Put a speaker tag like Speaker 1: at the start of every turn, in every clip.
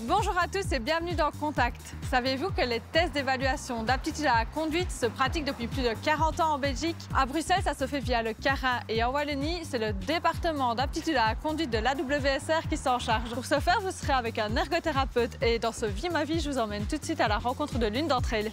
Speaker 1: Bonjour à tous et bienvenue dans Contact. Savez-vous que les tests d'évaluation d'aptitude à la conduite se pratiquent depuis plus de 40 ans en Belgique? À Bruxelles, ça se fait via le CARA et en Wallonie, c'est le département d'aptitude à la conduite de l'AWSR qui s'en charge. Pour ce faire, vous serez avec un ergothérapeute et dans ce Vie ma vie, je vous emmène tout de suite à la rencontre de l'une d'entre elles.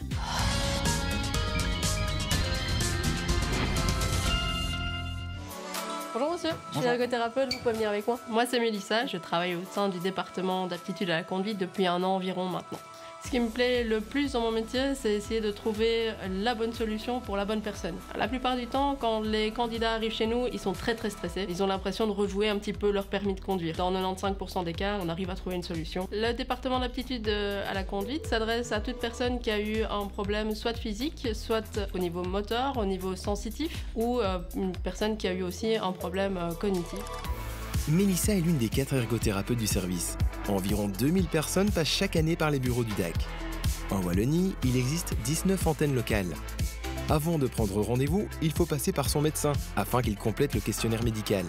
Speaker 2: Bonjour monsieur, je suis ergothérapeute, vous pouvez venir avec moi. Moi c'est Mélissa, je travaille au sein du département d'aptitude à la conduite depuis 1 an environ maintenant. Ce qui me plaît le plus dans mon métier, c'est essayer de trouver la bonne solution pour la bonne personne. La plupart du temps, quand les candidats arrivent chez nous, ils sont très stressés. Ils ont l'impression de rejouer un petit peu leur permis de conduire. Dans 95% des cas, on arrive à trouver une solution. Le département d'aptitude à la conduite s'adresse à toute personne qui a eu un problème soit physique, soit au niveau moteur, au niveau sensitif, ou une personne qui a eu aussi un problème cognitif.
Speaker 3: Mélissa est l'une des 4 ergothérapeutes du service. Environ 2000 personnes passent chaque année par les bureaux du DAC. En Wallonie, il existe 19 antennes locales. Avant de prendre rendez-vous, il faut passer par son médecin afin qu'il complète le questionnaire médical.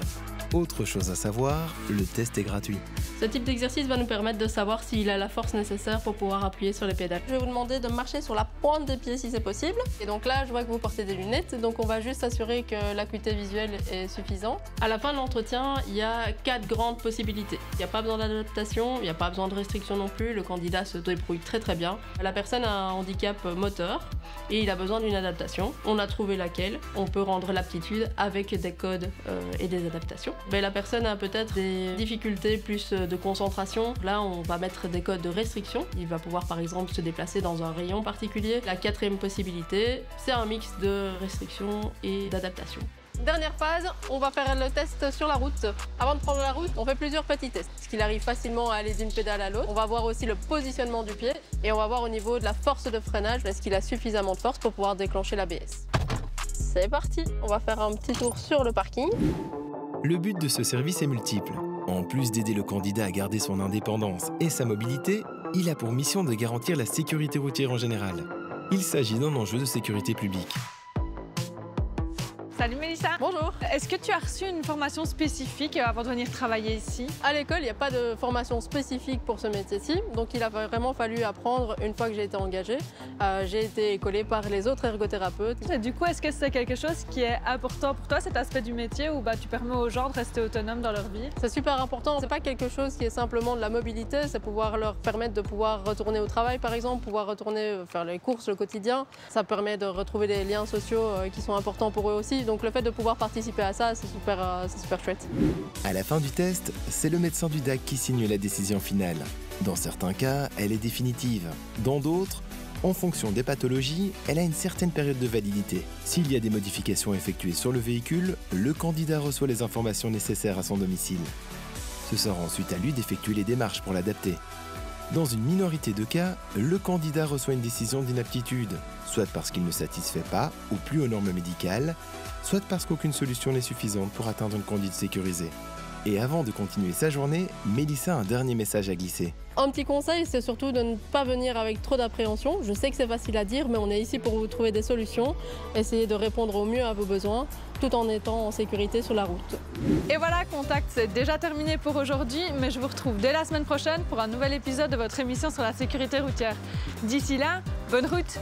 Speaker 3: Autre chose à savoir, le test est gratuit.
Speaker 2: Ce type d'exercice va nous permettre de savoir s'il a la force nécessaire pour pouvoir appuyer sur les pédales. Je vais vous demander de marcher sur la pointe des pieds si c'est possible. Et donc là, je vois que vous portez des lunettes, donc on va juste s'assurer que l'acuité visuelle est suffisante. À la fin de l'entretien, il y a 4 grandes possibilités. Il n'y a pas besoin d'adaptation, il n'y a pas besoin de restriction non plus, le candidat se débrouille très bien. La personne a un handicap moteur et il a besoin d'une adaptation. On a trouvé laquelle, on peut rendre l'aptitude avec des codes et des adaptations. Mais la personne a peut-être des difficultés plus de concentration. Là, on va mettre des codes de restriction. Il va pouvoir par exemple se déplacer dans un rayon particulier. La 4e possibilité, c'est un mix de restriction et d'adaptation. Dernière phase, on va faire le test sur la route. Avant de prendre la route, on fait plusieurs petits tests. Est-ce qu'il arrive facilement à aller d'une pédale à l'autre? On va voir aussi le positionnement du pied et on va voir au niveau de la force de freinage, est-ce qu'il a suffisamment de force pour pouvoir déclencher l'ABS. C'est parti, on va faire un petit tour sur le parking.
Speaker 3: Le but de ce service est multiple. En plus d'aider le candidat à garder son indépendance et sa mobilité, il a pour mission de garantir la sécurité routière en général. Il s'agit d'un enjeu de sécurité publique.
Speaker 1: Salut Mélissa.
Speaker 2: Bonjour.
Speaker 1: Est-ce que tu as reçu une formation spécifique avant de venir travailler ici?
Speaker 2: À l'école, il n'y a pas de formation spécifique pour ce métier-ci, donc il a vraiment fallu apprendre une fois que j'ai été engagée. J'ai été écolée par les autres ergothérapeutes.
Speaker 1: Et du coup, est-ce que c'est quelque chose qui est important pour toi, cet aspect du métier, où tu permets aux gens de rester autonomes dans leur vie?
Speaker 2: C'est super important. C'est pas quelque chose qui est simplement de la mobilité, c'est pouvoir leur permettre de pouvoir retourner au travail, par exemple, pouvoir retourner faire les courses, le quotidien. Ça permet de retrouver des liens sociaux qui sont importants pour eux aussi. Donc le fait de pouvoir participer à ça, c'est super chouette.
Speaker 3: À la fin du test, c'est le médecin du DAC qui signe la décision finale. Dans certains cas, elle est définitive. Dans d'autres, en fonction des pathologies, elle a une certaine période de validité. S'il y a des modifications effectuées sur le véhicule, le candidat reçoit les informations nécessaires à son domicile. Ce sera ensuite à lui d'effectuer les démarches pour l'adapter. Dans une minorité de cas, le candidat reçoit une décision d'inaptitude, soit parce qu'il ne satisfait pas ou plus aux normes médicales, soit parce qu'aucune solution n'est suffisante pour atteindre une conduite sécurisée. Et avant de continuer sa journée, Mélissa a un dernier message à glisser.
Speaker 2: Un petit conseil, c'est surtout de ne pas venir avec trop d'appréhension. Je sais que c'est facile à dire, mais on est ici pour vous trouver des solutions. Essayez de répondre au mieux à vos besoins, tout en étant en sécurité sur la route.
Speaker 1: Et voilà, Contact, c'est déjà terminé pour aujourd'hui, mais je vous retrouve dès la semaine prochaine pour un nouvel épisode de votre émission sur la sécurité routière. D'ici là, bonne route!